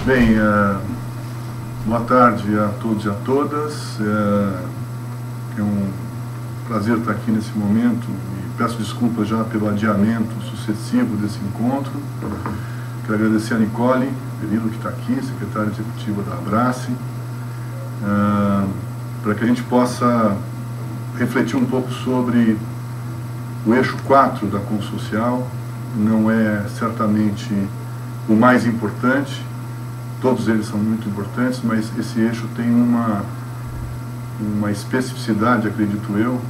Bem, boa tarde a todos e a todas. É um prazer estar aqui nesse momento e peço desculpas já pelo adiamento sucessivo desse encontro. Quero agradecer a Nicole Perillo, que está aqui, secretária executiva da Abrace, para que a gente possa refletir um pouco sobre o eixo 4 da Consocial. Não é certamente o mais importante, todos eles são muito importantes, mas esse eixo tem uma especificidade, acredito eu,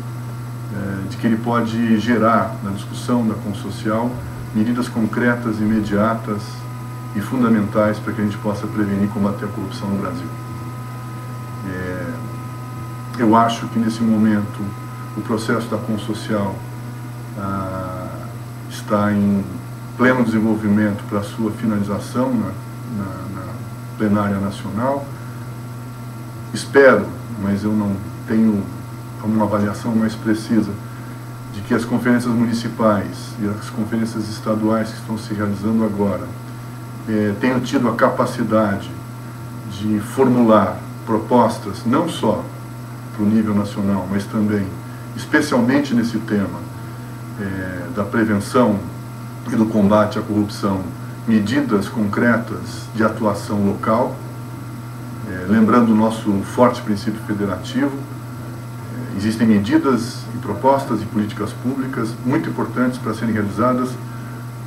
de que ele pode gerar, na discussão da Consocial, medidas concretas, imediatas e fundamentais para que a gente possa prevenir e combater a corrupção no Brasil. Eu acho que, nesse momento, o processo da Consocial está em pleno desenvolvimento para a sua finalização na plenária nacional. Espero, mas eu não tenho uma avaliação mais precisa, de que as conferências municipais e as conferências estaduais que estão se realizando agora tenham tido a capacidade de formular propostas, não só para o nível nacional, mas também, especialmente nesse tema da prevenção e do combate à corrupção, medidas concretas de atuação local, lembrando o nosso forte princípio federativo. Existem medidas e propostas e políticas públicas muito importantes para serem realizadas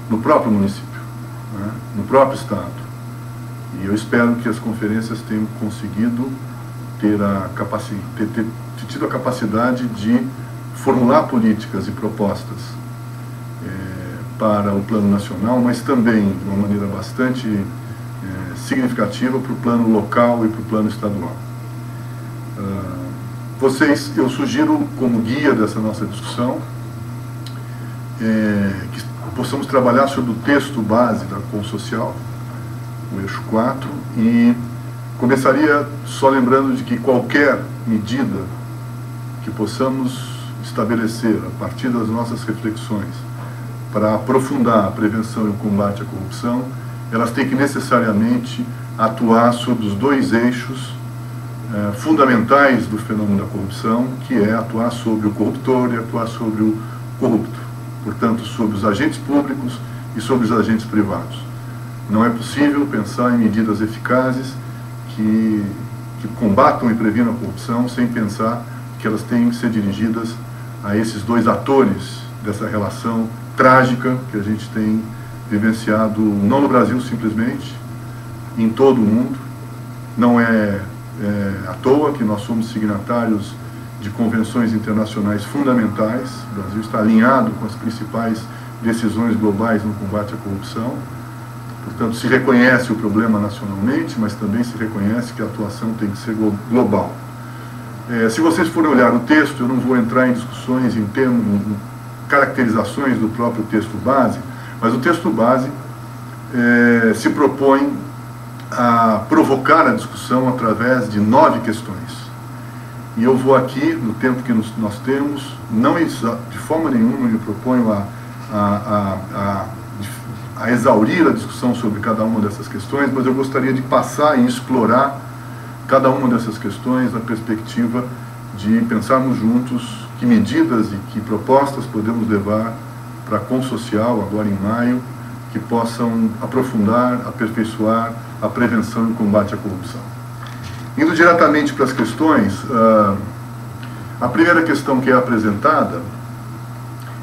no próprio município, né, no próprio estado. E eu espero que as conferências tenham conseguido ter tido a capacidade de formular políticas e propostas para o plano nacional, mas também de uma maneira bastante significativa para o plano local e para o plano estadual. Eu sugiro, como guia dessa nossa discussão, que possamos trabalhar sobre o texto base da Consocial, o eixo 4, e começaria só lembrando de que qualquer medida que possamos estabelecer a partir das nossas reflexões para aprofundar a prevenção e o combate à corrupção, elas têm que necessariamente atuar sobre os dois eixos fundamentais do fenômeno da corrupção, que é atuar sobre o corruptor e atuar sobre o corrupto. Portanto, sobre os agentes públicos e sobre os agentes privados. Não é possível pensar em medidas eficazes que combatam e previnam a corrupção sem pensar que elas têm que ser dirigidas a esses dois atores dessa relação trágica que a gente tem vivenciado, não no Brasil simplesmente, em todo o mundo. Não é à toa que nós somos signatários de convenções internacionais fundamentais. O Brasil está alinhado com as principais decisões globais no combate à corrupção. Portanto, se reconhece o problema nacionalmente, mas também se reconhece que a atuação tem que ser global. Se vocês forem olhar o texto, eu não vou entrar em discussões em caracterizações do próprio texto base, mas o texto base se propõe a provocar a discussão através de 9 questões. E eu vou aqui, no tempo que nós temos, não de forma nenhuma me proponho a exaurir a discussão sobre cada uma dessas questões, mas eu gostaria de passar e explorar cada uma dessas questões na perspectiva de pensarmos juntos que medidas e que propostas podemos levar para a Consocial, agora em maio, que possam aprofundar, aperfeiçoar a prevenção e o combate à corrupção. Indo diretamente para as questões, a primeira questão que é apresentada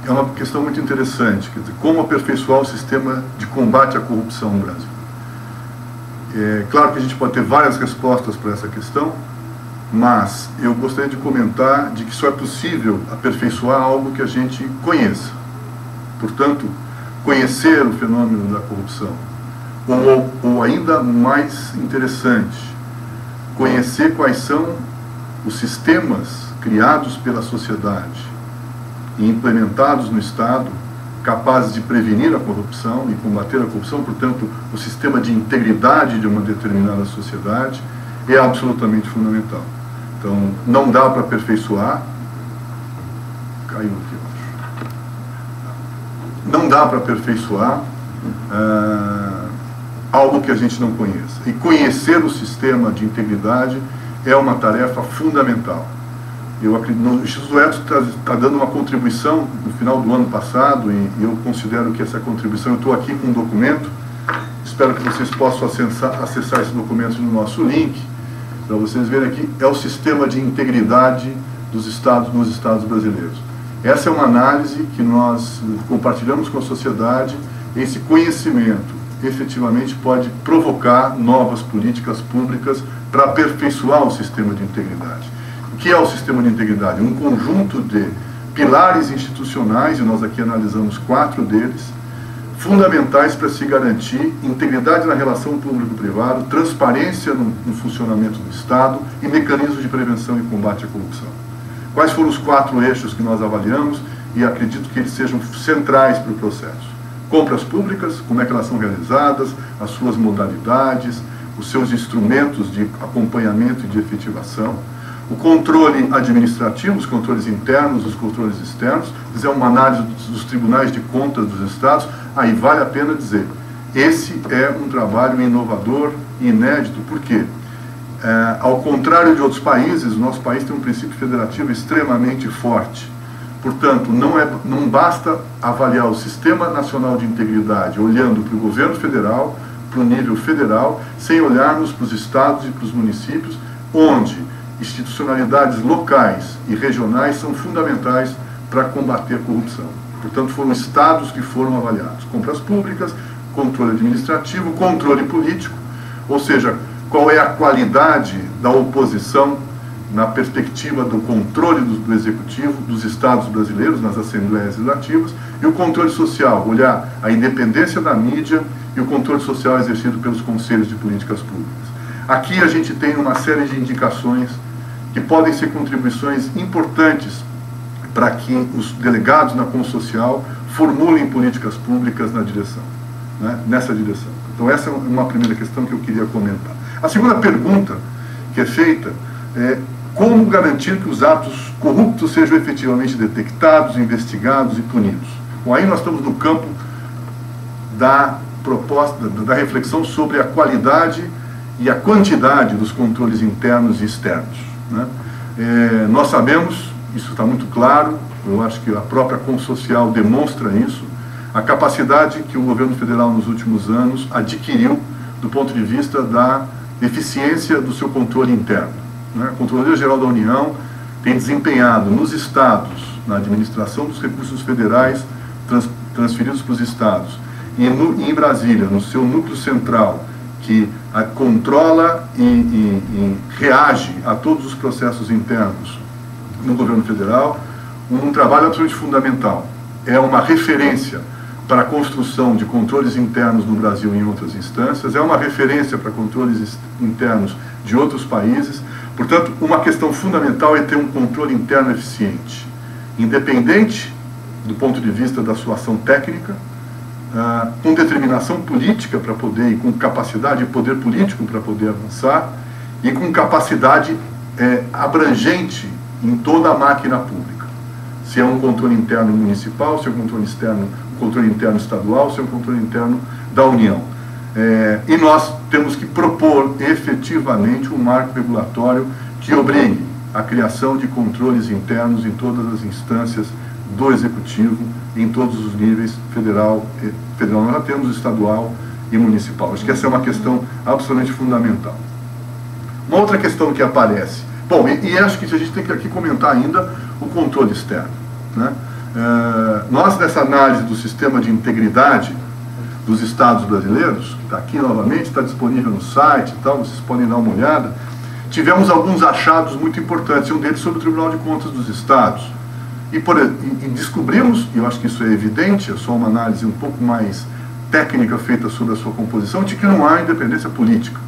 é uma questão muito interessante, quer dizer, como aperfeiçoar o sistema de combate à corrupção no Brasil. É claro que a gente pode ter várias respostas para essa questão, mas eu gostaria de comentar de que só é possível aperfeiçoar algo que a gente conheça. Portanto, conhecer o fenômeno da corrupção, ou ainda mais interessante, conhecer quais são os sistemas criados pela sociedade e implementados no Estado, capazes de prevenir a corrupção e combater a corrupção. Portanto, o sistema de integridade de uma determinada sociedade é absolutamente fundamental. Então, não dá para aperfeiçoar. Caiu aqui, eu acho. Não dá para aperfeiçoar algo que a gente não conheça. E conhecer o sistema de integridade é uma tarefa fundamental. Eu acredito, o Instituto Edson está dando uma contribuição no final do ano passado, e eu considero que essa contribuição, eu estou aqui com um documento, espero que vocês possam acessar esse documento no nosso link, para vocês verem aqui, é o sistema de integridade dos estados nos estados brasileiros. Essa é uma análise que nós compartilhamos com a sociedade. Esse conhecimento efetivamente pode provocar novas políticas públicas para aperfeiçoar o sistema de integridade. O que é o sistema de integridade? Um conjunto de pilares institucionais, e nós aqui analisamos 4 deles, fundamentais para se garantir integridade na relação público-privado, transparência no funcionamento do Estado e mecanismos de prevenção e combate à corrupção. Quais foram os 4 eixos que nós avaliamos e acredito que eles sejam centrais para o processo? Compras públicas, como é que elas são realizadas, as suas modalidades, os seus instrumentos de acompanhamento e de efetivação, o controle administrativo, os controles internos, os controles externos, fizer uma análise dos tribunais de contas dos estados, aí vale a pena dizer, esse é um trabalho inovador e inédito, por quê? Ao contrário de outros países, o nosso país tem um princípio federativo extremamente forte. Portanto, não basta avaliar o Sistema Nacional de Integridade olhando para o governo federal, para o nível federal, sem olharmos para os estados e para os municípios, onde institucionalidades locais e regionais são fundamentais para combater a corrupção. Portanto, foram estados que foram avaliados. Compras públicas, controle administrativo, controle político, ou seja, qual é a qualidade da oposição na perspectiva do controle do executivo, dos estados brasileiros, nas assembleias legislativas, e o controle social, olhar a independência da mídia e o controle social exercido pelos conselhos de políticas públicas. Aqui a gente tem uma série de indicações que podem ser contribuições importantes para que os delegados na Consocial formulem políticas públicas na direção, nessa direção. Então essa é uma primeira questão que eu queria comentar. A segunda pergunta que é feita é como garantir que os atos corruptos sejam efetivamente detectados, investigados e punidos. Bom, aí nós estamos no campo da proposta, da reflexão sobre a qualidade e a quantidade dos controles internos e externos. Nós sabemos, isso está muito claro, eu acho que a própria Consocial demonstra isso, a capacidade que o governo federal nos últimos anos adquiriu do ponto de vista da eficiência do seu controle interno. A Controladoria Geral da União tem desempenhado nos estados, na administração dos recursos federais transferidos para os estados, e em Brasília, no seu núcleo central, que controla e reage a todos os processos internos no governo federal, um trabalho absolutamente fundamental. É uma referência para a construção de controles internos no Brasil e em outras instâncias, é uma referência para controles internos de outros países. Portanto, uma questão fundamental é ter um controle interno eficiente, independente do ponto de vista da sua ação técnica, com determinação política para poder, e com capacidade e poder político para poder avançar, e com capacidade abrangente em toda a máquina pública. Se é um controle interno municipal, se é um controle externo, um controle interno estadual, se é um controle interno da União. E nós temos que propor efetivamente um marco regulatório que obrigue a criação de controles internos em todas as instâncias do Executivo, em todos os níveis, federal, nós já temos estadual e municipal. Acho que essa é uma questão absolutamente fundamental. Uma outra questão que aparece, bom, e acho que a gente tem que aqui comentar ainda o controle externo. Nós, nessa análise do sistema de integridade dos estados brasileiros, que está aqui novamente, está disponível no site e tal, vocês podem dar uma olhada, tivemos alguns achados muito importantes, um deles sobre o Tribunal de Contas dos Estados. E descobrimos, e eu acho que isso é evidente, é só uma análise um pouco mais técnica feita sobre a sua composição, de que não há independência política.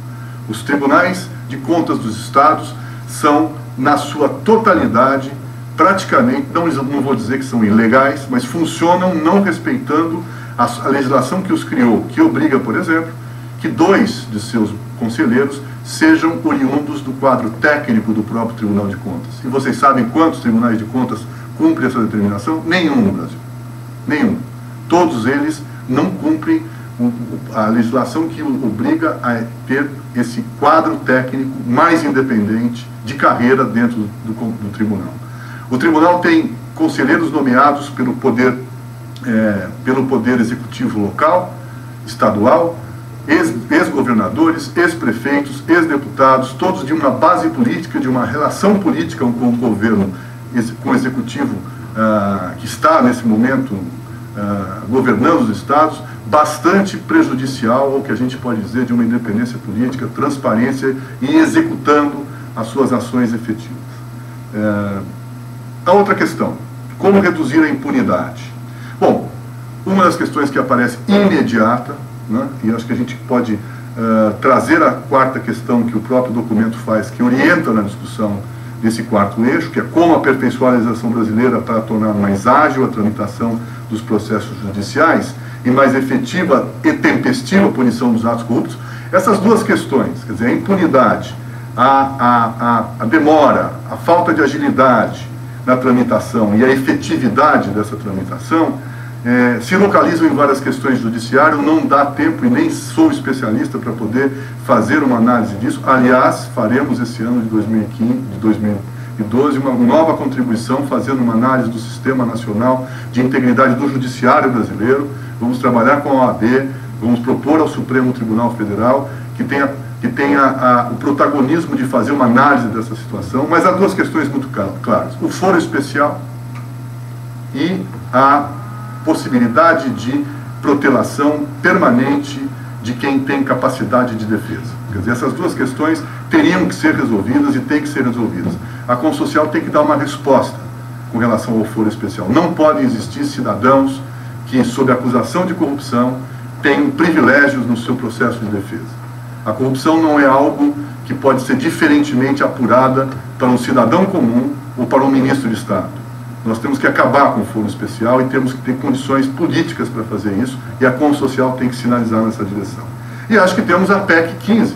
Os tribunais de contas dos estados são, na sua totalidade, praticamente, não vou dizer que são ilegais, mas funcionam não respeitando a legislação que os criou, que obriga, por exemplo, que 2 de seus conselheiros sejam oriundos do quadro técnico do próprio Tribunal de Contas. E vocês sabem quantos tribunais de contas cumprem essa determinação? Nenhum no Brasil. Nenhum. Todos eles não cumprem a legislação que obriga a ter esse quadro técnico mais independente de carreira dentro do tribunal. O tribunal tem conselheiros nomeados pelo poder executivo local, estadual, ex-governadores, ex-prefeitos, ex-deputados, todos de uma base política, de uma relação política com o governo, com o executivo que está nesse momento governando os estados, bastante prejudicial ao que a gente pode dizer de uma independência política, transparência e executando as suas ações efetivas. A outra questão, como reduzir a impunidade? Bom, uma das questões que aparece imediata, né, e acho que a gente pode trazer a quarta questão que o próprio documento faz, que orienta na discussão desse quarto eixo, que é como aperfeiçoar a legislação brasileira para tornar mais ágil a tramitação dos processos judiciais e mais efetiva e tempestiva a punição dos atos corruptos. Essas duas questões, quer dizer, a impunidade, a demora, a falta de agilidade na tramitação e a efetividade dessa tramitação se localizam em várias questões judiciárias. Não dá tempo e nem sou especialista para poder fazer uma análise disso. Aliás, faremos esse ano de 2012 uma nova contribuição fazendo uma análise do Sistema Nacional de Integridade do Judiciário Brasileiro. Vamos trabalhar com a OAB, vamos propor ao Supremo Tribunal Federal que tenha o protagonismo de fazer uma análise dessa situação, mas há duas questões muito claras: o foro especial e a possibilidade de protelação permanente de quem tem capacidade de defesa. Quer dizer, essas duas questões teriam que ser resolvidas e têm que ser resolvidas. A Consocial tem que dar uma resposta com relação ao foro especial. Não podem existir cidadãos que, sob acusação de corrupção, tenham privilégios no seu processo de defesa. A corrupção não é algo que pode ser diferentemente apurada para um cidadão comum ou para um ministro de Estado. Nós temos que acabar com o foro especial e temos que ter condições políticas para fazer isso, e a Consocial tem que sinalizar nessa direção. E acho que temos a PEC 15,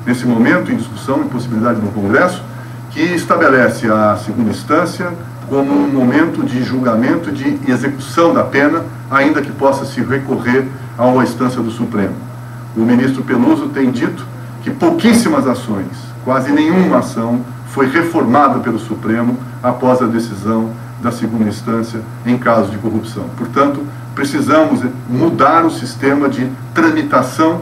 nesse momento em discussão, em possibilidade no Congresso, que estabelece a segunda instância como um momento de julgamento, de execução da pena, ainda que possa se recorrer a uma instância do Supremo. O ministro Peluso tem dito que pouquíssimas ações, quase nenhuma ação, foi reformada pelo Supremo após a decisão da segunda instância em caso de corrupção. Portanto, precisamos mudar o sistema de tramitação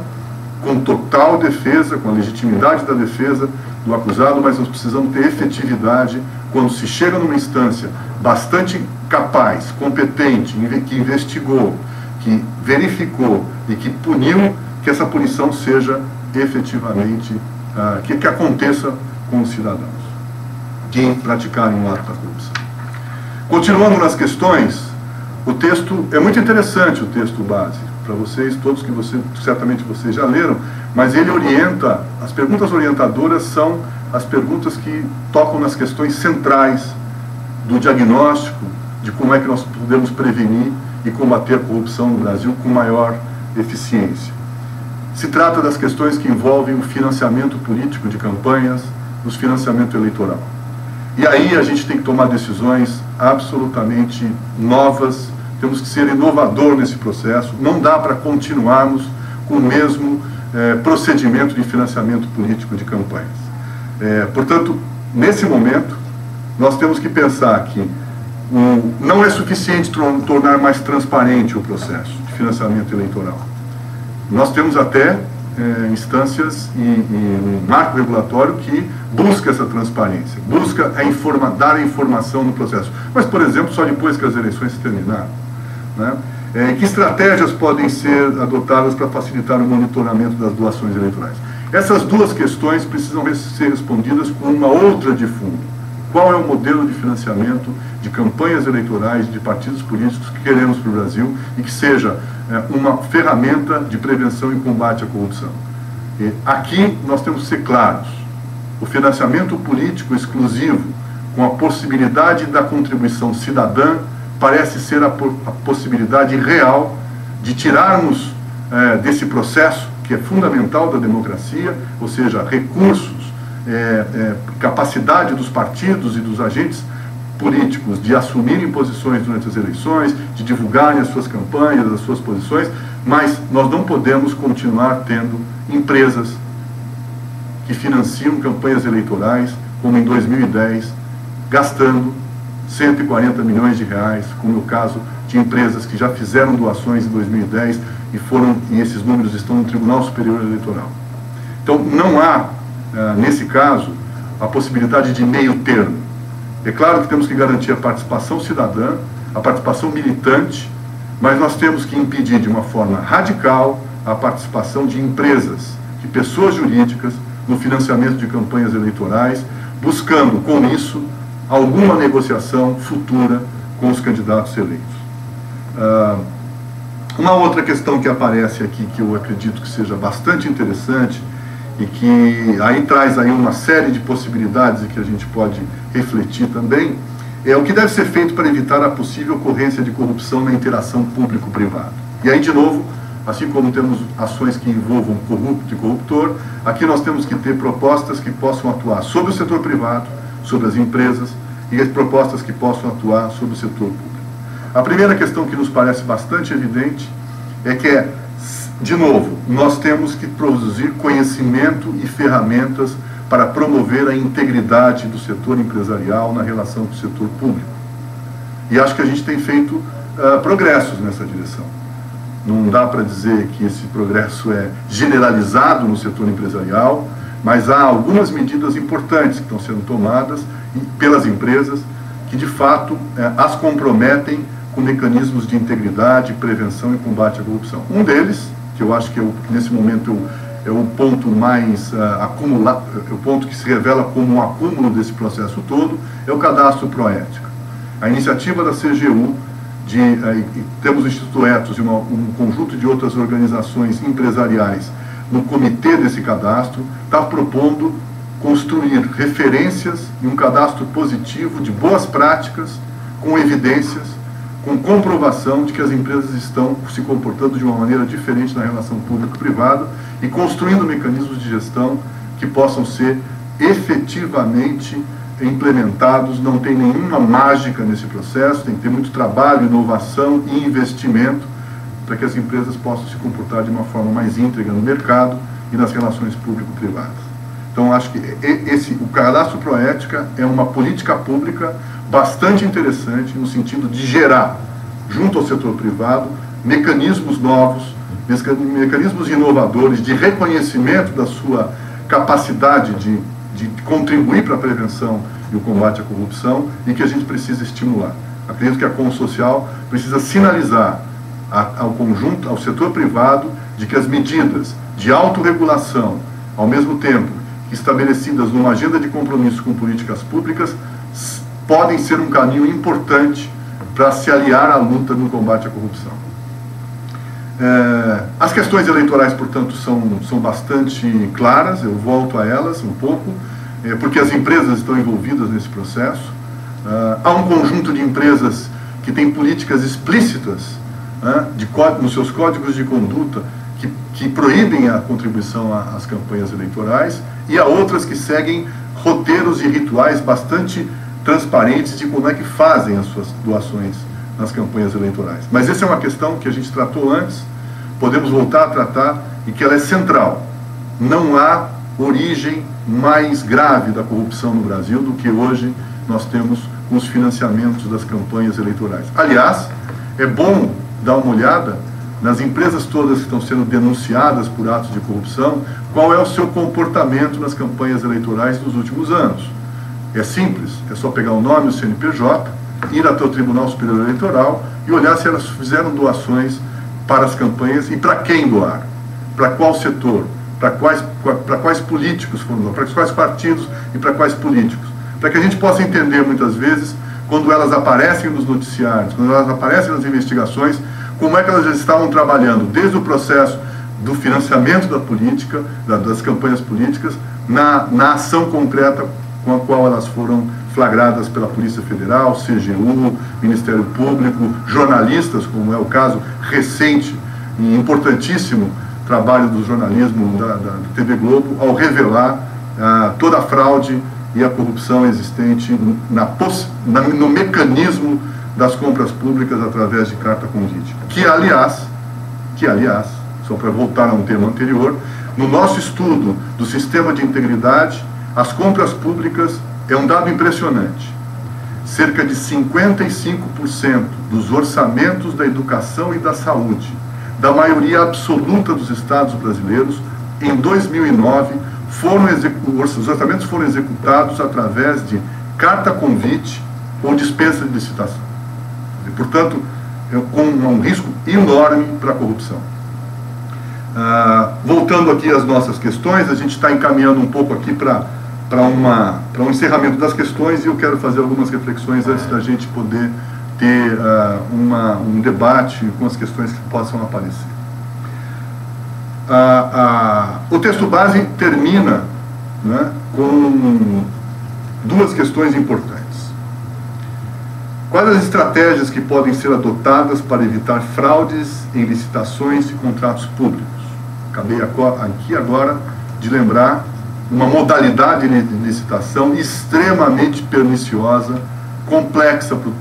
com total defesa, com a legitimidade da defesa do acusado, mas nós precisamos ter efetividade quando se chega numa instância bastante capaz, competente, que investigou, que verificou e que puniu, que essa punição seja efetivamente, que aconteça com os cidadãos que praticarem o ato da corrupção. Continuando nas questões, o texto é muito interessante, o texto base, para vocês, todos que certamente vocês já leram, mas ele orienta, as perguntas orientadoras são as perguntas que tocam nas questões centrais do diagnóstico de como é que nós podemos prevenir e combater a corrupção no Brasil com maior eficiência. Se trata das questões que envolvem o financiamento político de campanhas, o financiamento eleitoral. E aí a gente tem que tomar decisões absolutamente novas, temos que ser inovador nesse processo, não dá para continuarmos com o mesmo procedimento de financiamento político de campanhas. Portanto, nesse momento, nós temos que pensar que não é suficiente tornar mais transparente o processo de financiamento eleitoral. Nós temos até instâncias e um marco regulatório que busca essa transparência, busca dar a informação no processo. Mas, por exemplo, só depois que as eleições se terminaram, né? Que estratégias podem ser adotadas para facilitar o monitoramento das doações eleitorais? Essas duas questões precisam ser respondidas com uma outra de fundo. Qual é o modelo de financiamento de campanhas eleitorais, de partidos políticos que queremos para o Brasil e que seja uma ferramenta de prevenção e combate à corrupção? E aqui nós temos que ser claros. O financiamento político exclusivo, com a possibilidade da contribuição cidadã, parece ser a possibilidade real de tirarmos desse processo, que é fundamental da democracia, ou seja, recursos, capacidade dos partidos e dos agentes políticos de assumirem posições durante as eleições, de divulgarem as suas campanhas, as suas posições, mas nós não podemos continuar tendo empresas que financiam campanhas eleitorais, como em 2010, gastando 140 milhões de reais, como no caso de empresas que já fizeram doações em 2010 e esses números estão no Tribunal Superior Eleitoral. Então, não há, nesse caso, a possibilidade de meio termo. É claro que temos que garantir a participação cidadã, a participação militante, mas nós temos que impedir de uma forma radical a participação de empresas, de pessoas jurídicas, no financiamento de campanhas eleitorais, buscando, com isso, alguma negociação futura com os candidatos eleitos. Uma outra questão que aparece aqui, que eu acredito que seja bastante interessante, e que aí traz aí uma série de possibilidades e que a gente pode refletir também, é o que deve ser feito para evitar a possível ocorrência de corrupção na interação público-privado. E aí, de novo, assim como temos ações que envolvam corrupto e corruptor, aqui nós temos que ter propostas que possam atuar sobre o setor privado, sobre as empresas, e as propostas que possam atuar sobre o setor público. A primeira questão que nos parece bastante evidente é que, de novo, nós temos que produzir conhecimento e ferramentas para promover a integridade do setor empresarial na relação com o setor público. E acho que a gente tem feito progressos nessa direção. Não dá para dizer que esse progresso é generalizado no setor empresarial, mas há algumas medidas importantes que estão sendo tomadas pelas empresas que, de fato, as comprometem com mecanismos de integridade, prevenção e combate à corrupção. Um deles, que eu acho que nesse momento é o ponto mais acumulado, é o ponto que se revela como um acúmulo desse processo todo, é o cadastro Proética. A iniciativa da CGU, temos o Instituto Etos e um conjunto de outras organizações empresariais no comitê desse cadastro, está propondo construir referências e um cadastro positivo de boas práticas, com evidências, com comprovação de que as empresas estão se comportando de uma maneira diferente na relação público-privada e construindo mecanismos de gestão que possam ser efetivamente implementados. Não tem nenhuma mágica nesse processo, tem que ter muito trabalho, inovação e investimento para que as empresas possam se comportar de uma forma mais íntegra no mercado e nas relações público-privadas. Então, acho que o cadastro Proética é uma política pública bastante interessante no sentido de gerar, junto ao setor privado, mecanismos novos, mecanismos inovadores de reconhecimento da sua capacidade de contribuir para a prevenção e o combate à corrupção e que a gente precisa estimular. Acredito que a Consocial precisa sinalizar ao conjunto, ao setor privado, de que as medidas de autorregulação, ao mesmo tempo estabelecidas numa agenda de compromisso com políticas públicas, podem ser um caminho importante para se aliar à luta no combate à corrupção. As questões eleitorais, portanto, são bastante claras, eu volto a elas um pouco, porque as empresas estão envolvidas nesse processo. Há um conjunto de empresas que têm políticas explícitas nos seus códigos de conduta que proíbem a contribuição às campanhas eleitorais, e há outras que seguem roteiros e rituais bastante transparentes de como é que fazem as suas doações nas campanhas eleitorais. Mas essa é uma questão que a gente tratou antes, podemos voltar a tratar, e que ela é central. Não há origem mais grave da corrupção no Brasil do que hoje nós temos com os financiamentos das campanhas eleitorais. Aliás, é bom dar uma olhada nas empresas todas que estão sendo denunciadas por atos de corrupção, qual é o seu comportamento nas campanhas eleitorais dos últimos anos. É simples, é só pegar o nome, o CNPJ, ir até o Tribunal Superior Eleitoral e olhar se elas fizeram doações para as campanhas e para quem doar, para qual setor, para quais políticos foram doar, para quais partidos e para quais políticos. Para que a gente possa entender, muitas vezes, quando elas aparecem nos noticiários, quando elas aparecem nas investigações, como é que elas já estavam trabalhando desde o processo do financiamento da política, das campanhas políticas, na ação concreta com a qual elas foram flagradas pela Polícia Federal, CGU, Ministério Público, jornalistas, como é o caso recente e importantíssimo trabalho do jornalismo da TV Globo, ao revelar toda a fraude e a corrupção existente no mecanismo das compras públicas através de carta convite. Que, aliás, só para voltar a um tema anterior, no nosso estudo do sistema de integridade, as compras públicas é um dado impressionante. Cerca de 55% dos orçamentos da educação e da saúde, da maioria absoluta dos estados brasileiros, em 2009, os orçamentos foram executados através de carta convite ou dispensa de licitação. E, portanto, com um risco enorme para a corrupção. Voltando aqui às nossas questões, a gente está encaminhando um pouco aqui para um encerramento das questões, e eu quero fazer algumas reflexões antes da gente poder ter um debate com as questões que possam aparecer. O texto base termina, né, com duas questões importantes. Quais as estratégias que podem ser adotadas para evitar fraudes em licitações e contratos públicos? Acabei aqui agora de lembrar uma modalidade de licitação extremamente perniciosa, complexa do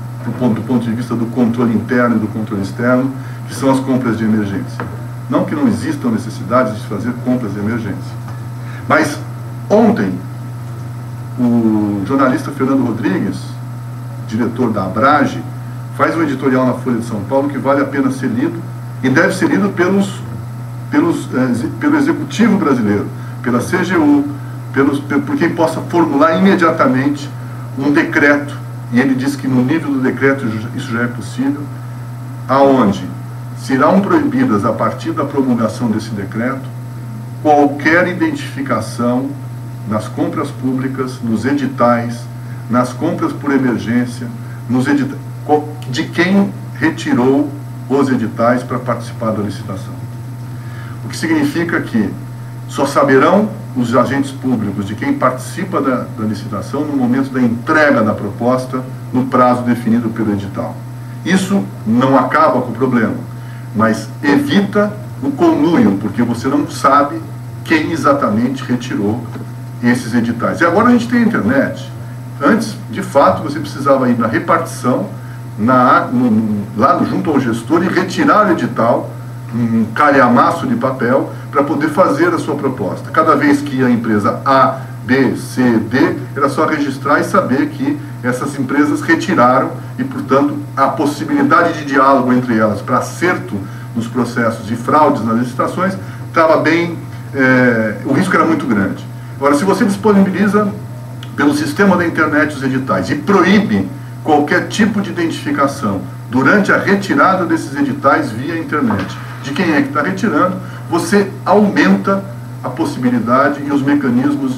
ponto de vista do controle interno e do controle externo, que são as compras de emergência. Não que não existam necessidades de fazer compras de emergência. Mas ontem, o jornalista Fernando Rodrigues, diretor da Abrage, faz um editorial na Folha de São Paulo que vale a pena ser lido, e deve ser lido pelo Executivo brasileiro, pela CGU, por quem possa formular imediatamente um decreto, e ele diz que no nível do decreto isso já é possível, aonde serão proibidas, a partir da promulgação desse decreto, qualquer identificação nas compras públicas, nos editais, nas compras por emergência, de quem retirou os editais para participar da licitação. O que significa que só saberão os agentes públicos de quem participa da licitação no momento da entrega da proposta, no prazo definido pelo edital. Isso não acaba com o problema, mas evita o conluio, porque você não sabe quem exatamente retirou esses editais. E agora a gente tem a internet. Antes, de fato, você precisava ir na repartição, lá junto ao gestor, e retirar o edital, um calhamaço de papel, para poder fazer a sua proposta. Cada vez que a empresa A, B, C, D, era só registrar e saber que essas empresas retiraram, e, portanto, a possibilidade de diálogo entre elas para acerto nos processos de fraudes nas licitações estava bem... o risco era muito grande. Agora, se você disponibiliza pelo sistema da internet os editais e proíbe qualquer tipo de identificação durante a retirada desses editais via internet de quem é que está retirando, você aumenta a possibilidade e os mecanismos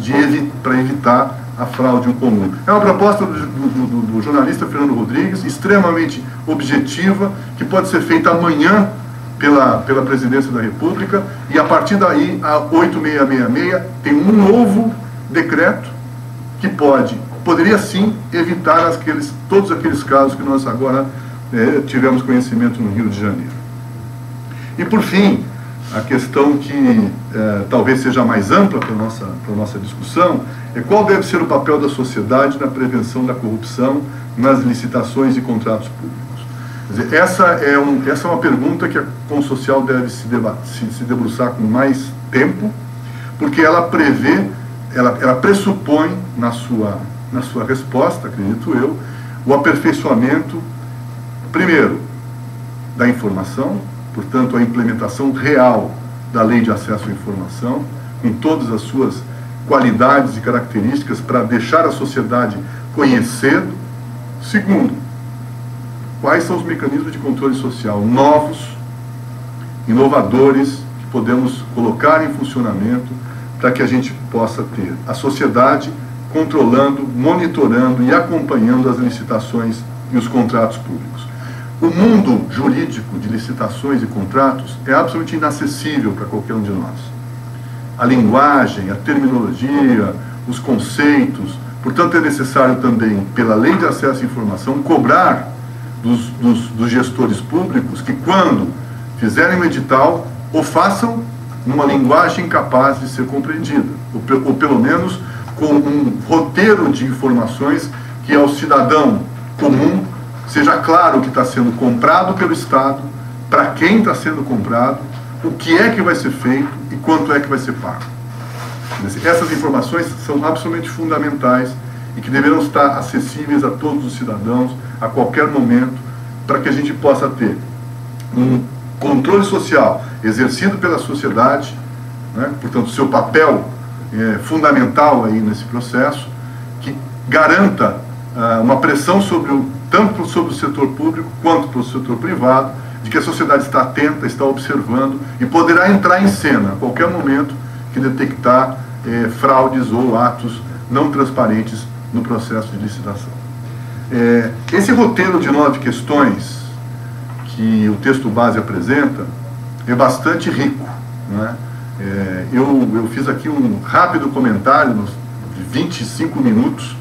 para evitar a fraude comum. É uma proposta do jornalista Fernando Rodrigues, extremamente objetiva, que pode ser feita amanhã pela Presidência da República, e a partir daí, a 8666 tem um novo decreto que poderia sim evitar todos aqueles casos que nós agora tivemos conhecimento no Rio de Janeiro. E por fim, a questão que talvez seja mais ampla para a nossa discussão é qual deve ser o papel da sociedade na prevenção da corrupção nas licitações e contratos públicos. Quer dizer, essa é uma pergunta que a Consocial deve se debruçar com mais tempo, porque ela pressupõe na sua resposta, acredito eu, o aperfeiçoamento, primeiro, da informação, portanto, a implementação real da Lei de Acesso à Informação, com todas as suas qualidades e características para deixar a sociedade conhecer. Segundo, quais são os mecanismos de controle social novos, inovadores, que podemos colocar em funcionamento para que a gente possa ter a sociedade controlando, monitorando e acompanhando as licitações e os contratos públicos. O mundo jurídico de licitações e contratos é absolutamente inacessível para qualquer um de nós. A linguagem, a terminologia, os conceitos, portanto é necessário também, pela Lei de Acesso à Informação, cobrar dos gestores públicos que, quando fizerem um edital, o façam numa linguagem capaz de ser compreendida, ou pelo menos com um roteiro de informações que ao cidadão comum seja claro o que está sendo comprado pelo Estado, para quem está sendo comprado, o que é que vai ser feito e quanto é que vai ser pago. Essas informações são absolutamente fundamentais e que deverão estar acessíveis a todos os cidadãos a qualquer momento, para que a gente possa ter um controle social exercido pela sociedade, né? Portanto, seu papel é fundamental aí nesse processo, que garanta uma pressão tanto sobre o setor público quanto para o setor privado, de que a sociedade está atenta, está observando e poderá entrar em cena a qualquer momento que detectar fraudes ou atos não transparentes no processo de licitação. Esse roteiro de 9 questões que o texto base apresenta é bastante rico, né? Eu fiz aqui um rápido comentário de 25 minutos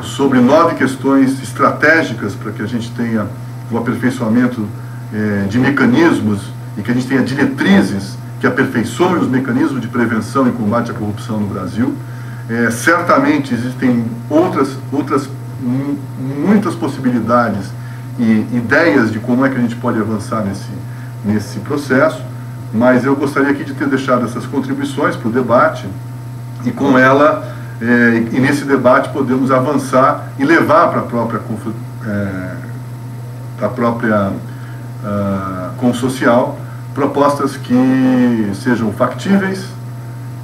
sobre 9 questões estratégicas para que a gente tenha o aperfeiçoamento de mecanismos e que a gente tenha diretrizes que aperfeiçoem os mecanismos de prevenção e combate à corrupção no Brasil. Certamente existem muitas possibilidades e ideias de como é que a gente pode avançar nesse processo, mas eu gostaria aqui de ter deixado essas contribuições para o debate e com ela, e nesse debate podemos avançar e levar para a própria Consocial propostas que sejam factíveis,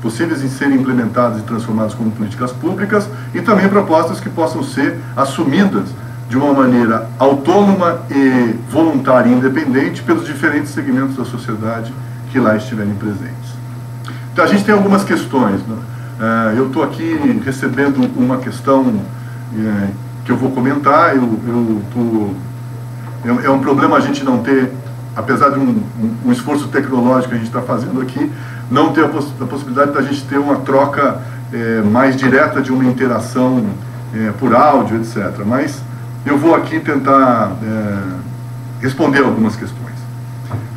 possíveis em serem implementadas e transformadas como políticas públicas, e também propostas que possam ser assumidas de uma maneira autônoma e voluntária e independente pelos diferentes segmentos da sociedade que lá estiverem presentes. Então a gente tem algumas questões, né? Eu estou aqui recebendo uma questão que eu vou comentar. É um problema a gente não ter, apesar de um esforço tecnológico que a gente está fazendo aqui, não ter a possibilidade da gente ter uma troca mais direta de uma interação por áudio, etc. Mas eu vou aqui tentar responder algumas questões.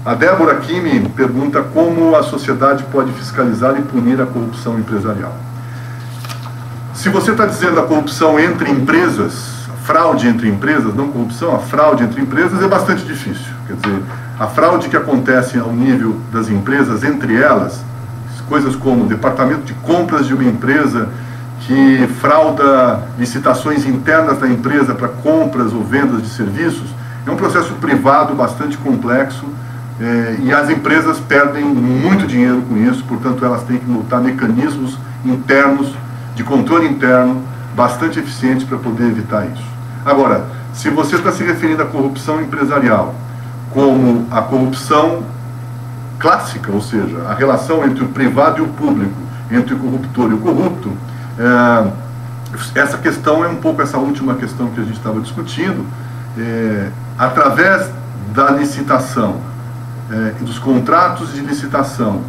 A Débora aqui me pergunta como a sociedade pode fiscalizar e punir a corrupção empresarial. Se você está dizendo a corrupção entre empresas, a fraude entre empresas, não corrupção, a fraude entre empresas é bastante difícil. Quer dizer, a fraude que acontece ao nível das empresas, entre elas, coisas como o departamento de compras de uma empresa que frauda licitações internas da empresa para compras ou vendas de serviços, é um processo privado bastante complexo, e as empresas perdem muito dinheiro com isso. Portanto, elas têm que montar mecanismos internos, de controle interno, bastante eficientes para poder evitar isso. Agora, se você está se referindo à corrupção empresarial como a corrupção clássica, ou seja, a relação entre o privado e o público, entre o corruptor e o corrupto, essa questão é um pouco essa última questão que a gente estava discutindo. Através da licitação, dos contratos de licitação,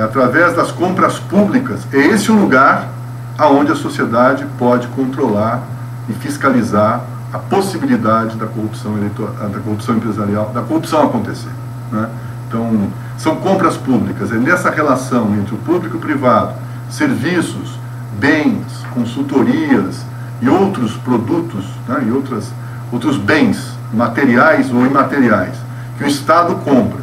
através das compras públicas, é esse o lugar aonde a sociedade pode controlar e fiscalizar a possibilidade da corrupção da corrupção empresarial, da corrupção acontecer, né? Então, são compras públicas, é nessa relação entre o público e o privado, serviços, bens, consultorias e outros produtos, né, e outros bens, materiais ou imateriais, que o Estado compra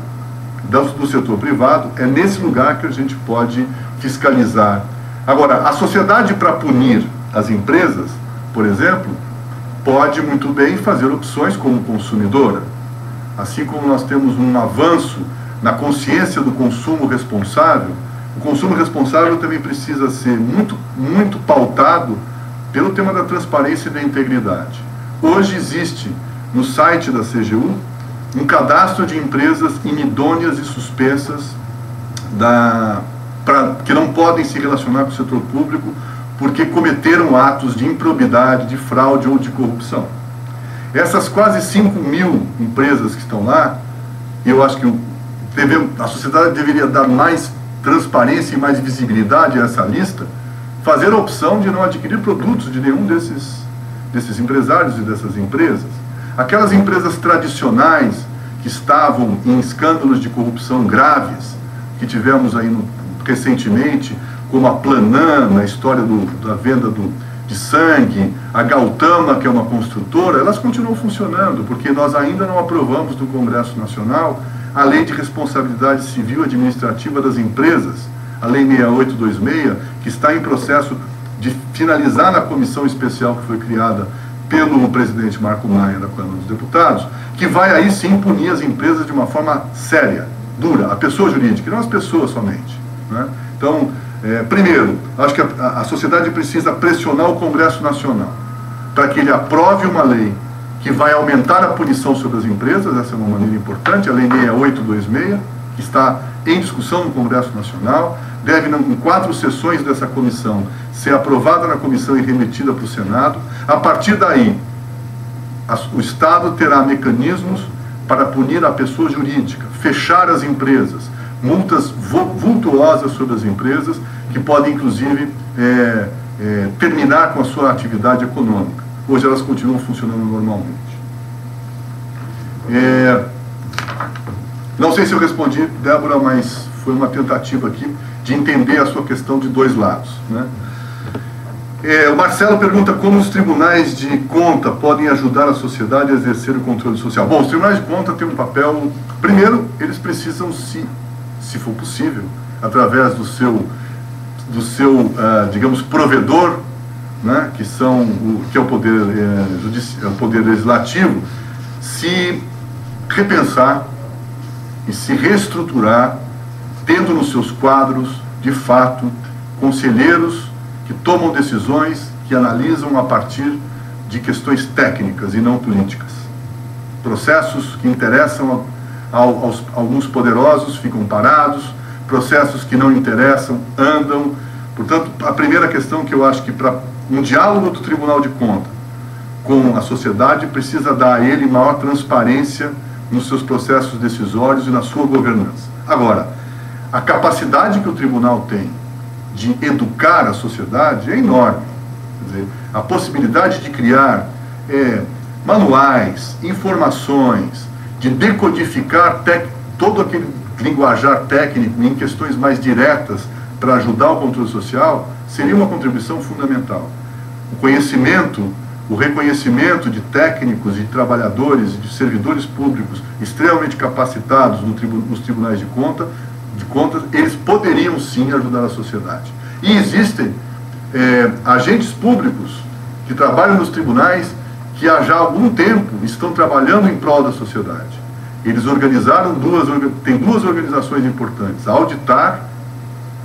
do setor privado, é nesse lugar que a gente pode fiscalizar. Agora, a sociedade, para punir as empresas, por exemplo, pode muito bem fazer opções como consumidora. Assim como nós temos um avanço na consciência do consumo responsável, o consumo responsável também precisa ser muito pautado pelo tema da transparência e da integridade. Hoje existe no site da CGU um cadastro de empresas inidôneas e suspensas que não podem se relacionar com o setor público porque cometeram atos de improbidade, de fraude ou de corrupção. Essas quase 5.000 empresas que estão lá, eu acho que a sociedade deveria dar mais transparência e mais visibilidade a essa lista, fazer a opção de não adquirir produtos de nenhum desses empresários e dessas empresas. Aquelas empresas tradicionais que estavam em escândalos de corrupção graves, que tivemos aí recentemente, como a Planam, na história da venda de sangue, a Gautama, que é uma construtora, elas continuam funcionando, porque nós ainda não aprovamos no Congresso Nacional a Lei de Responsabilidade Civil Administrativa das Empresas, a Lei 6826, que está em processo de finalizar na comissão especial que foi criada pelo presidente Marco Maia da Câmara dos Deputados, que vai aí sim punir as empresas de uma forma séria, dura, a pessoa jurídica, e não as pessoas somente, né? Então, primeiro, acho que a sociedade precisa pressionar o Congresso Nacional para que ele aprove uma lei que vai aumentar a punição sobre as empresas. Essa é uma maneira importante, a Lei 6826, que está em discussão no Congresso Nacional, deve, em 4 sessões dessa comissão, ser aprovada na comissão e remetida para o Senado. A partir daí, o Estado terá mecanismos para punir a pessoa jurídica, fechar as empresas, multas vultuosas sobre as empresas, que podem, inclusive, terminar com a sua atividade econômica. Hoje elas continuam funcionando normalmente. Não sei se eu respondi, Débora, mas foi uma tentativa aqui de entender a sua questão de 2 lados, né? O Marcelo pergunta como os tribunais de conta podem ajudar a sociedade a exercer o controle social. Bom, os tribunais de conta têm um papel... Primeiro, eles precisam, se for possível, através do seu digamos, provedor, né, que é o poder legislativo, se repensar e se reestruturar, tendo nos seus quadros, de fato, conselheiros que tomam decisões, que analisam a partir de questões técnicas e não políticas. Processos que interessam a alguns poderosos ficam parados, processos que não interessam andam. Portanto, a primeira questão que eu acho que para um diálogo do Tribunal de Contas com a sociedade precisa dar a ele maior transparência nos seus processos decisórios e na sua governança. Agora, a capacidade que o tribunal tem de educar a sociedade é enorme. Quer dizer, a possibilidade de criar manuais, informações, de decodificar todo aquele linguajar técnico em questões mais diretas para ajudar o controle social, seria uma contribuição fundamental. O conhecimento, o reconhecimento de técnicos, de trabalhadores, de servidores públicos extremamente capacitados nos tribunais de contas, eles poderiam sim ajudar a sociedade. E existem agentes públicos que trabalham nos tribunais que há já algum tempo estão trabalhando em prol da sociedade. Eles organizaram tem 2 organizações importantes. A Auditar,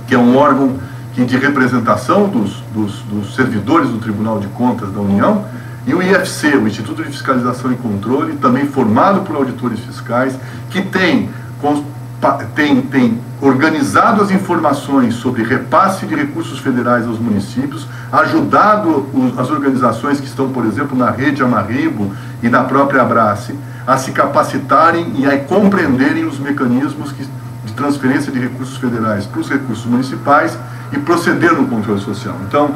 que é um órgão de representação dos servidores do Tribunal de Contas da União, e o IFC, o Instituto de Fiscalização e Controle, também formado por auditores fiscais, que tem organizado as informações sobre repasse de recursos federais aos municípios, ajudado as organizações que estão, por exemplo, na rede Amarribo e na própria Abrace, a se capacitarem e a compreenderem os mecanismos de transferência de recursos federais para os recursos municipais e proceder no controle social. Então,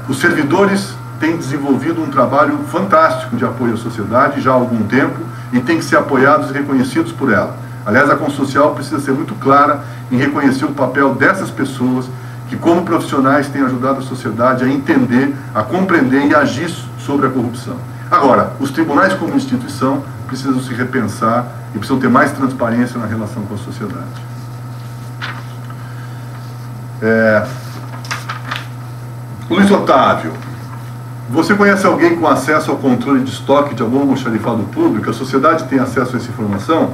os servidores têm desenvolvido um trabalho fantástico de apoio à sociedade já há algum tempo e têm que ser apoiados e reconhecidos por ela. Aliás, a Consocial precisa ser muito clara em reconhecer o papel dessas pessoas que, como profissionais, têm ajudado a sociedade a entender, a compreender e agir sobre a corrupção. Agora, os tribunais como instituição precisam se repensar e precisam ter mais transparência na relação com a sociedade. Luiz Otávio, você conhece alguém com acesso ao controle de estoque de algum almoxarifado público? A sociedade tem acesso a essa informação?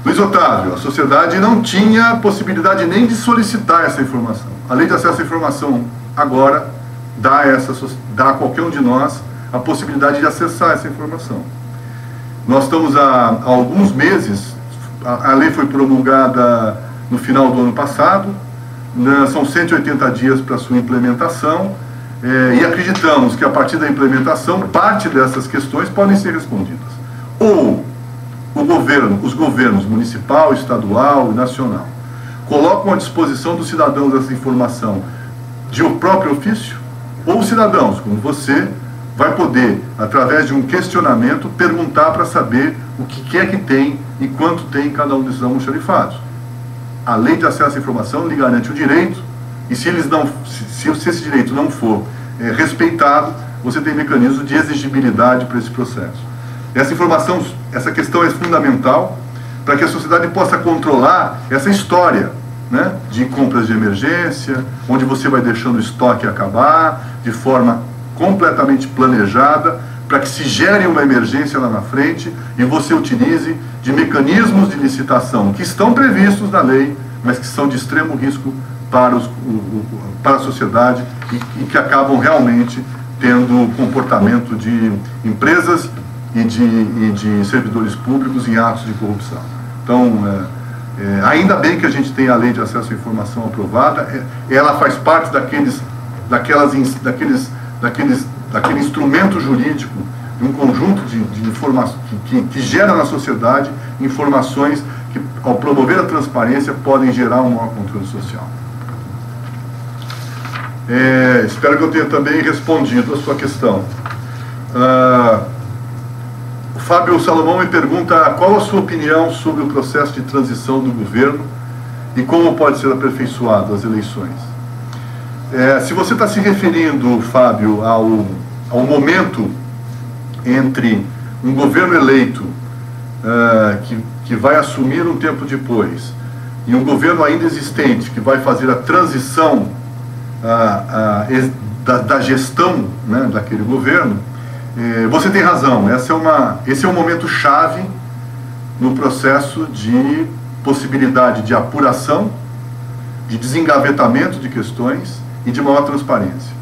Luiz Otávio, a sociedade não tinha possibilidade nem de solicitar essa informação. A Lei de Acesso à Informação agora dá a qualquer um de nós a possibilidade de acessar essa informação. Nós estamos há alguns meses, a lei foi promulgada no final do ano passado, são 180 dias para sua implementação, e acreditamos que a partir da implementação, parte dessas questões podem ser respondidas. Ou os governos municipal, estadual e nacional colocam à disposição dos cidadãos essa informação de o próprio ofício, ou os cidadãos, como você, vai poder, através de um questionamento, perguntar para saber o que é que tem e quanto tem cada um desses almoxarifados. A Lei de Acesso à Informação lhe garante o direito e se esse direito não for respeitado, você tem mecanismos de exigibilidade para esse processo. Essa questão é fundamental para que a sociedade possa controlar essa história, né, de compras de emergência, onde você vai deixando o estoque acabar de forma completamente planejada, para que se gere uma emergência lá na frente e você utilize de mecanismos de licitação que estão previstos na lei, mas que são de extremo risco para a sociedade e que acabam realmente tendo comportamento de empresas e de servidores públicos em atos de corrupção. Então, ainda bem que a gente tem a Lei de Acesso à Informação aprovada, ela faz parte daquele instrumento jurídico, de um conjunto de informações que gera na sociedade informações que, ao promover a transparência, podem gerar um maior controle social. Espero que eu tenha também respondido a sua questão. O Fábio Salomão me pergunta qual a sua opinião sobre o processo de transição do governo e como pode ser aperfeiçoado as eleições. Se você está se referindo, Fábio, ao momento entre um governo eleito que vai assumir um tempo depois e um governo ainda existente que vai fazer a transição da gestão, né, daquele governo, você tem razão. Esse é um momento chave no processo de possibilidade de apuração, de desengavetamento de questões e de maior transparência.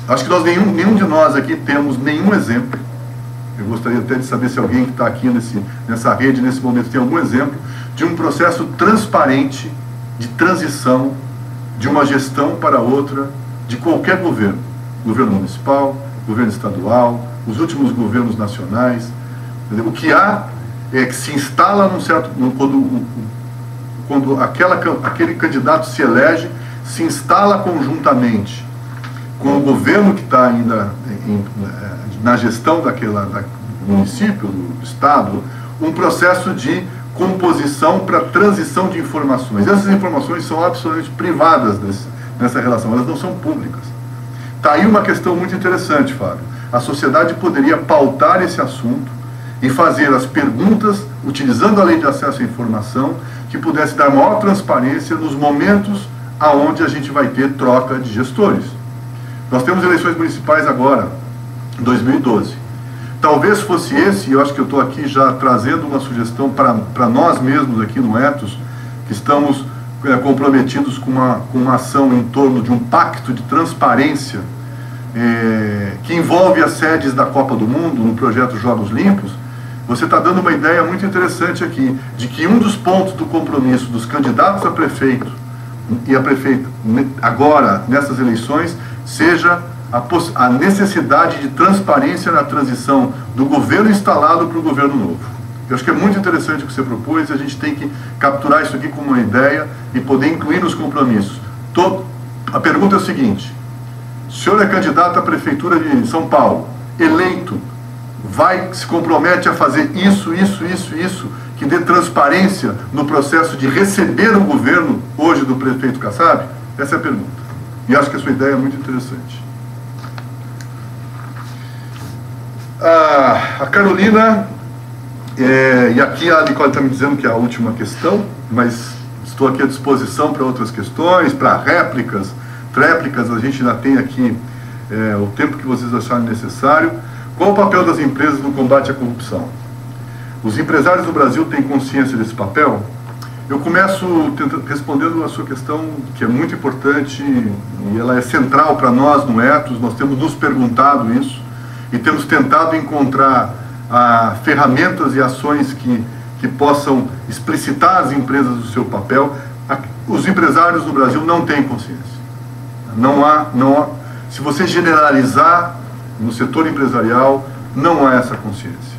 Acho que nenhum de nós aqui temos nenhum exemplo. Eu gostaria até de saber se alguém que está aqui nessa rede, nesse momento, tem algum exemplo de um processo transparente de transição de uma gestão para outra de qualquer governo. Governo municipal, governo estadual, os últimos governos nacionais. O que há é que se instala quando aquele candidato se elege, se instala conjuntamente com o governo que está ainda na gestão do município, do estado, um processo de composição para transição de informações. Essas informações são absolutamente privadas nessa relação, elas não são públicas. Está aí uma questão muito interessante, Fábio. A sociedade poderia pautar esse assunto e fazer as perguntas, utilizando a Lei de Acesso à Informação, que pudesse dar maior transparência nos momentos aonde a gente vai ter troca de gestores. Nós temos eleições municipais agora, em 2012. Talvez fosse esse, e eu acho que eu estou aqui já trazendo uma sugestão para nós mesmos aqui no Ethos, que estamos comprometidos com uma ação em torno de um pacto de transparência que envolve as sedes da Copa do Mundo, no projeto Jogos Limpos. Você está dando uma ideia muito interessante aqui, de que um dos pontos do compromisso dos candidatos a prefeito e a prefeita agora, nessas eleições, seja a necessidade de transparência na transição do governo instalado para o governo novo. Eu acho que é muito interessante o que você propôs, e a gente tem que capturar isso aqui como uma ideia e poder incluir nos compromissos. A pergunta é a seguinte: o senhor é candidato à prefeitura de São Paulo, eleito, se compromete a fazer isso, que dê transparência no processo de receber o governo hoje do prefeito Kassab? Essa é a pergunta. E acho que a sua ideia é muito interessante. A Carolina, e aqui a Nicole está me dizendo que é a última questão, mas estou aqui à disposição para outras questões, para réplicas, tréplicas, a gente ainda tem aqui o tempo que vocês acharem necessário. Qual o papel das empresas no combate à corrupção? Os empresários do Brasil têm consciência desse papel? Eu começo respondendo a sua questão, que é muito importante, e ela é central para nós no Ethos. Nós temos nos perguntado isso, e temos tentado encontrar ferramentas e ações que possam explicitar as empresas do seu papel. Os empresários no Brasil não têm consciência. Não há, se você generalizar no setor empresarial, não há essa consciência.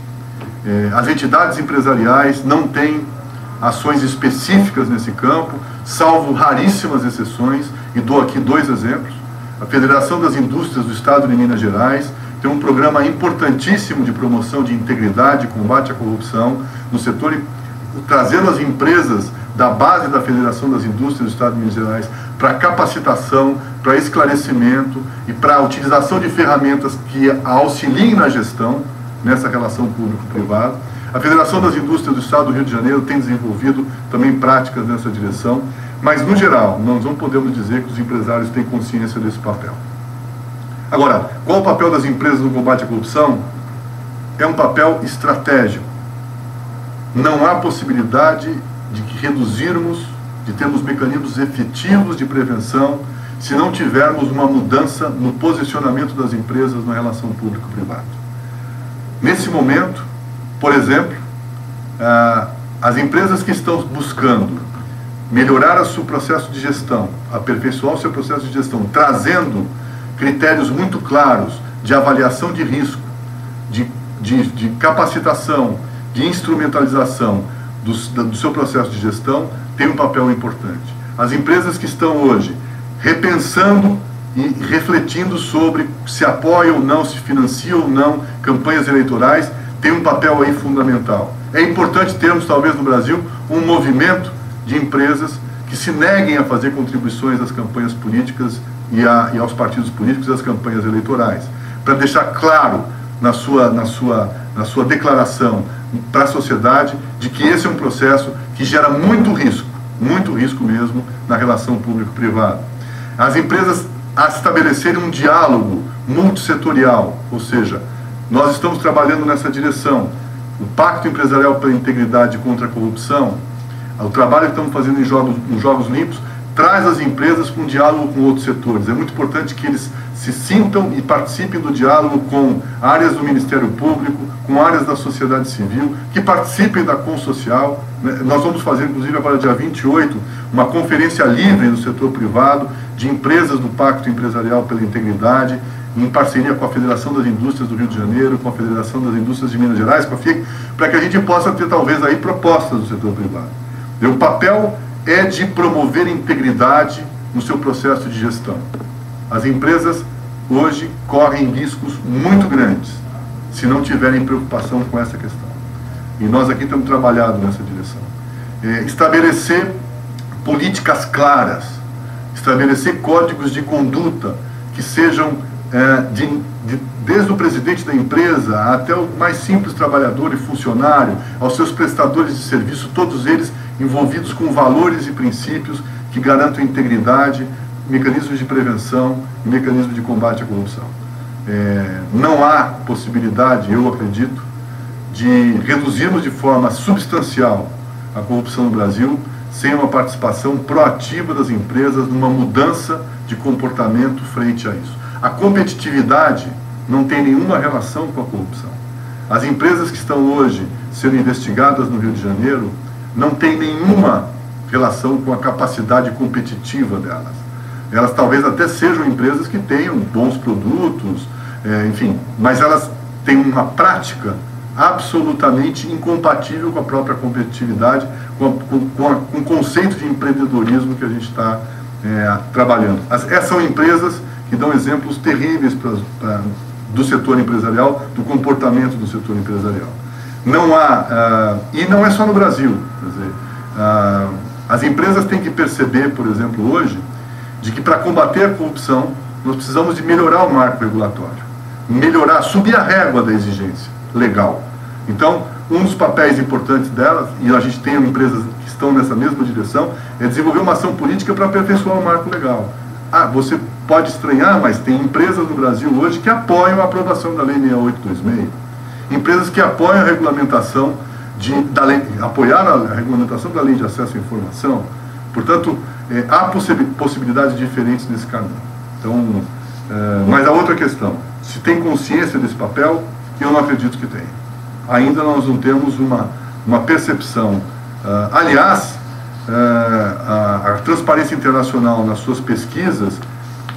As entidades empresariais não têm ações específicas nesse campo, salvo raríssimas exceções, e dou aqui 2 exemplos. A Federação das Indústrias do Estado de Minas Gerais tem um programa importantíssimo de promoção de integridade e combate à corrupção no setor, trazendo as empresas da base da Federação das Indústrias do Estado de Minas Gerais para capacitação, para esclarecimento e para a utilização de ferramentas que auxiliem na gestão nessa relação público-privada. A Federação das Indústrias do Estado do Rio de Janeiro tem desenvolvido também práticas nessa direção, mas, no geral, nós não podemos dizer que os empresários têm consciência desse papel. Agora, qual o papel das empresas no combate à corrupção? É um papel estratégico. Não há possibilidade de reduzirmos, de termos mecanismos efetivos de prevenção, se não tivermos uma mudança no posicionamento das empresas na relação público-privada. Nesse momento, por exemplo, as empresas que estão buscando melhorar o seu processo de gestão, aperfeiçoar o seu processo de gestão, trazendo critérios muito claros de avaliação de risco, de capacitação, de instrumentalização do seu processo de gestão, tem um papel importante. As empresas que estão hoje repensando e refletindo sobre se apoia ou não, se financia ou não campanhas eleitorais, tem um papel aí fundamental. É importante termos, talvez no Brasil, um movimento de empresas que se neguem a fazer contribuições às campanhas políticas e aos partidos políticos e às campanhas eleitorais, para deixar claro na sua declaração para a sociedade de que esse é um processo que gera muito risco mesmo na relação público-privada. As empresas a estabelecerem um diálogo multissetorial, ou seja, nós estamos trabalhando nessa direção. O Pacto Empresarial pela Integridade e contra a Corrupção, o trabalho que estamos fazendo em Jogos Limpos, traz as empresas para um diálogo com outros setores. É muito importante que eles se sintam e participem do diálogo com áreas do Ministério Público, com áreas da sociedade civil, que participem da Consocial. Nós vamos fazer, inclusive, agora dia 28, uma conferência livre do setor privado, de empresas do Pacto Empresarial pela Integridade, em parceria com a Federação das Indústrias do Rio de Janeiro, com a Federação das Indústrias de Minas Gerais, com a FIEC, para que a gente possa ter, talvez, aí propostas do setor privado. O papel é de promover integridade no seu processo de gestão. As empresas hoje correm riscos muito grandes se não tiverem preocupação com essa questão. E nós aqui estamos trabalhando nessa direção. Estabelecer políticas claras, estabelecer códigos de conduta que sejam desde o presidente da empresa até o mais simples trabalhador e funcionário, aos seus prestadores de serviço, todos eles envolvidos com valores e princípios que garantam integridade, mecanismos de prevenção e mecanismos de combate à corrupção. Não há possibilidade, eu acredito, de reduzirmos de forma substancial a corrupção no Brasil sem uma participação proativa das empresas numa mudança de comportamento frente a isso. A competitividade não tem nenhuma relação com a corrupção. As empresas que estão hoje sendo investigadas no Rio de Janeiro não tem nenhuma relação com a capacidade competitiva delas. Elas talvez até sejam empresas que tenham bons produtos, enfim, mas elas têm uma prática absolutamente incompatível com a própria competitividade, com o conceito de empreendedorismo que a gente está trabalhando. Essas são empresas que dão exemplos terríveis do setor empresarial, do comportamento do setor empresarial. Não há, e não é só no Brasil, quer dizer, as empresas têm que perceber, por exemplo, hoje, de que para combater a corrupção, nós precisamos de melhorar o marco regulatório, subir a régua da exigência legal. Então, um dos papéis importantes delas, e a gente tem empresas que estão nessa mesma direção, é desenvolver uma ação política para aperfeiçoar o marco legal. Você pode estranhar, mas tem empresas no Brasil hoje que apoiam a aprovação da Lei 6826. Empresas que apoiam a regulamentação apoiaram a regulamentação da Lei de Acesso à Informação. Portanto, há possibilidades diferentes nesse caminho. Então, mas a outra questão, se tem consciência desse papel, eu não acredito que tenha. Ainda nós não temos uma percepção. Aliás, a Transparência Internacional, nas suas pesquisas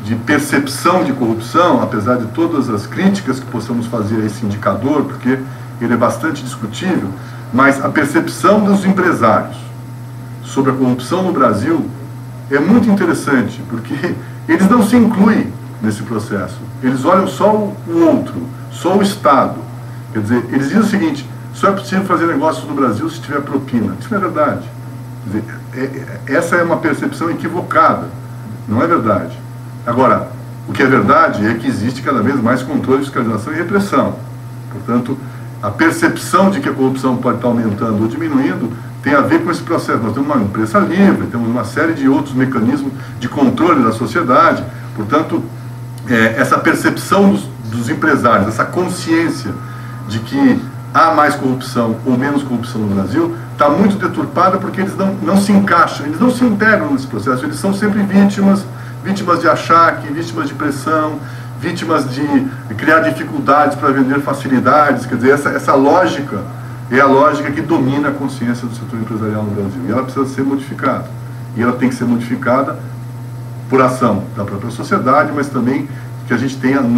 de percepção de corrupção, apesar de todas as críticas que possamos fazer a esse indicador, porque ele é bastante discutível, mas a percepção dos empresários sobre a corrupção no Brasil é muito interessante, porque eles não se incluem nesse processo. Eles olham só o outro, só o Estado. Quer dizer, eles dizem o seguinte: só é possível fazer negócios no Brasil se tiver propina. Isso não é verdade. Quer dizer, essa é uma percepção equivocada, não é verdade. Agora, o que é verdade é que existe cada vez mais controle, fiscalização e repressão. Portanto, a percepção de que a corrupção pode estar aumentando ou diminuindo tem a ver com esse processo. Nós temos uma imprensa livre, temos uma série de outros mecanismos de controle da sociedade. Portanto, essa percepção dos empresários, essa consciência de que há mais corrupção ou menos corrupção no Brasil, está muito deturpada porque eles não se encaixam, eles não se integram nesse processo, eles são sempre vítimas de achaque, vítimas de pressão, vítimas de criar dificuldades para vender facilidades. Quer dizer, essa lógica é a lógica que domina a consciência do setor empresarial no Brasil, e ela precisa ser modificada, e ela tem que ser modificada por ação da própria sociedade, mas também que a gente tenha um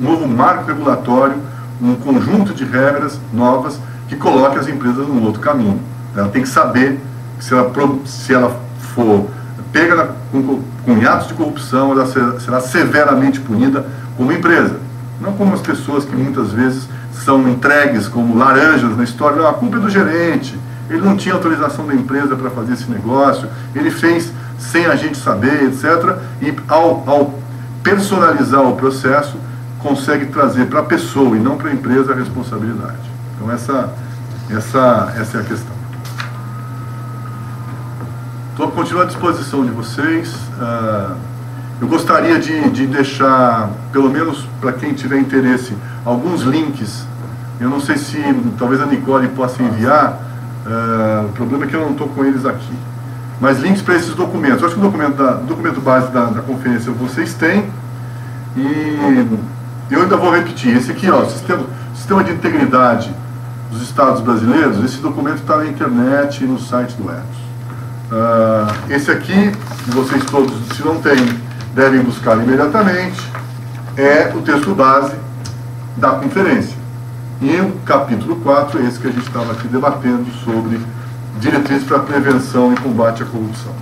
novo marco regulatório, um conjunto de regras novas que coloque as empresas num outro caminho. Ela tem que saber que se ela for pega com atos de corrupção, ela será severamente punida como empresa, não como as pessoas que muitas vezes são entregues como laranjas na história. Não, a culpa é do gerente, ele não tinha autorização da empresa para fazer esse negócio, ele fez sem a gente saber, etc. E ao personalizar o processo, consegue trazer para a pessoa e não para a empresa a responsabilidade. Então essa é a questão. Estou continuando à disposição de vocês. Eu gostaria de deixar, pelo menos para quem tiver interesse, alguns links. Eu não sei se talvez a Nicole possa enviar, o problema é que eu não estou com eles aqui. Mas links para esses documentos. Eu acho que o documento base da conferência vocês têm. E eu ainda vou repetir. Esse aqui, ó, Sistema de Integridade dos Estados Brasileiros, esse documento está na internet e no site do Etos. Esse aqui, vocês todos, se não têm, devem buscar imediatamente, é o texto base da conferência. E o capítulo 4 é esse que a gente estava aqui debatendo sobre diretrizes para prevenção e combate à corrupção.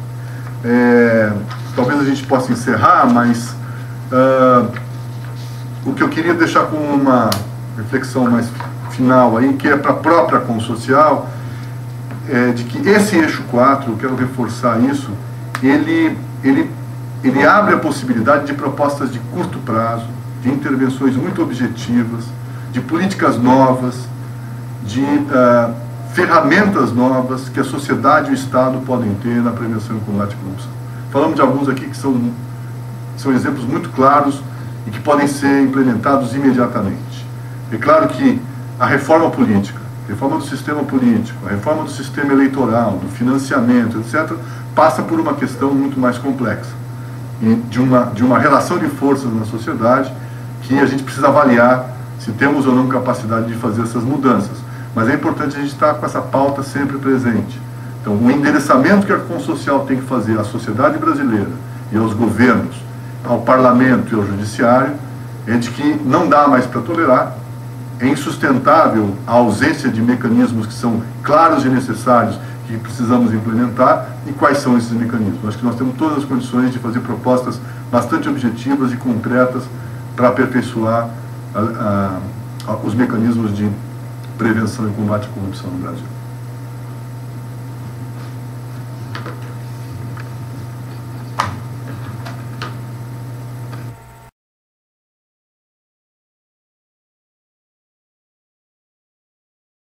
Talvez a gente possa encerrar, mas o que eu queria deixar como uma reflexão mais final aí, que é para a própria Consocial, de que esse eixo 4, eu quero reforçar isso, ele abre a possibilidade de propostas de curto prazo, de intervenções muito objetivas, de políticas novas, de ferramentas novas que a sociedade e o Estado podem ter na prevenção e combate à corrupção. Falamos de alguns aqui que são exemplos muito claros e que podem ser implementados imediatamente. É claro que a reforma política, a reforma do sistema político, a reforma do sistema eleitoral, do financiamento, etc., passa por uma questão muito mais complexa e de uma relação de forças na sociedade que a gente precisa avaliar se temos ou não capacidade de fazer essas mudanças. Mas é importante a gente estar com essa pauta sempre presente. Então, o endereçamento que a Consocial tem que fazer à sociedade brasileira e aos governos, ao parlamento e ao judiciário, é de que não dá mais para tolerar. É insustentável a ausência de mecanismos que são claros e necessários, que precisamos implementar. E quais são esses mecanismos? Acho que nós temos todas as condições de fazer propostas bastante objetivas e concretas para aperfeiçoar os mecanismos de prevenção e combate à corrupção no Brasil.